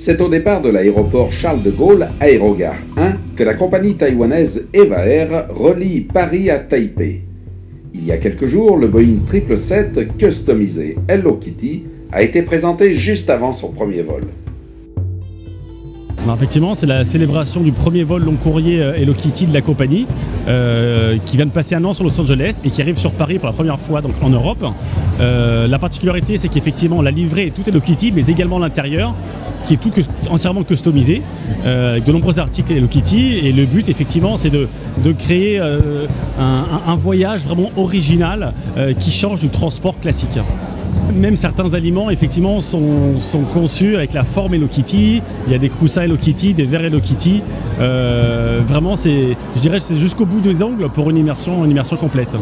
C'est au départ de l'aéroport Charles de Gaulle, Aérogare 1, que la compagnie taïwanaise Eva Air relie Paris à Taipei. Il y a quelques jours, le Boeing 777 customisé Hello Kitty a été présenté juste avant son premier vol. Alors effectivement, c'est la célébration du premier vol long courrier Hello Kitty de la compagnie qui vient de passer un an sur Los Angeles et qui arrive sur Paris pour la première fois donc en Europe. La particularité, c'est qu'effectivement la livrée est tout Hello Kitty, mais également l'intérieur qui est tout entièrement customisé avec de nombreux articles Hello Kitty. Et le but, effectivement, c'est de créer un voyage vraiment original qui change du transport classique. Même certains aliments, effectivement, sont conçus avec la forme Hello Kitty. Il y a des coussins Hello Kitty, des verres Hello Kitty. Vraiment, je dirais que c'est jusqu'au bout des ongles pour une immersion complète.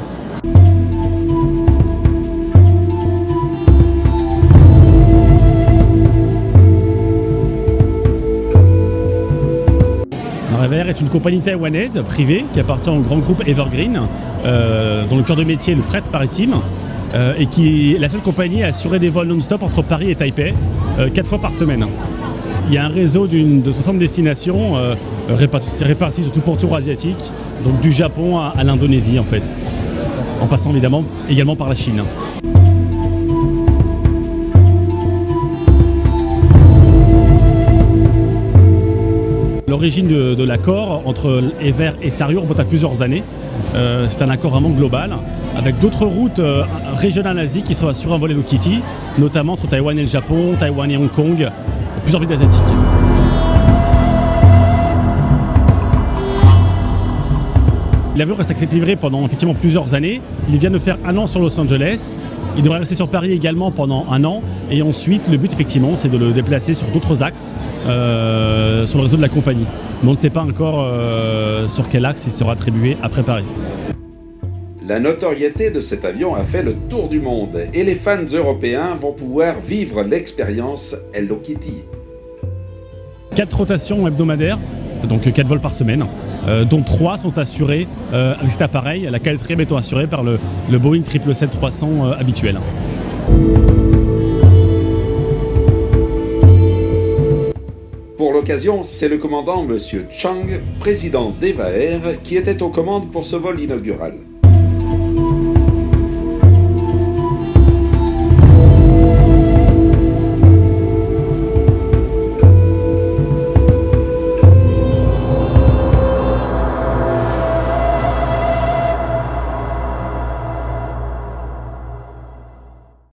Eva Air est une compagnie taïwanaise privée qui appartient au grand groupe Evergreen, dont le cœur de métier est le fret maritime. Et qui est la seule compagnie à assurer des vols non-stop entre Paris et Taipei 4 fois par semaine. Il y a un réseau de 60 destinations réparties sur tout le pourtour asiatique, donc du Japon à l'Indonésie en fait, en passant évidemment également par la Chine. L'origine de l'accord entre Eva Air et Saryur remonte à plusieurs années. C'est un accord vraiment global, avec d'autres routes régionales Asie qui sont assurées en vol Hello Kitty, notamment entre Taïwan et le Japon, Taïwan et Hong Kong, plusieurs villes asiatiques. L'avion reste accepté livré pendant effectivement plusieurs années. Il vient de faire un an sur Los Angeles. Il devrait rester sur Paris également pendant un an. Et ensuite, le but effectivement, c'est de le déplacer sur d'autres axes sur le réseau de la compagnie. Mais on ne sait pas encore sur quel axe il sera attribué après Paris. La notoriété de cet avion a fait le tour du monde et les fans européens vont pouvoir vivre l'expérience Hello Kitty. 4 rotations hebdomadaires, donc 4 vols par semaine, dont 3 sont assurés avec cet appareil, la 4e étant assurée par le Boeing 777-300 habituel. Pour l'occasion, c'est le commandant M. Chang, président d'Eva Air, qui était aux commandes pour ce vol inaugural.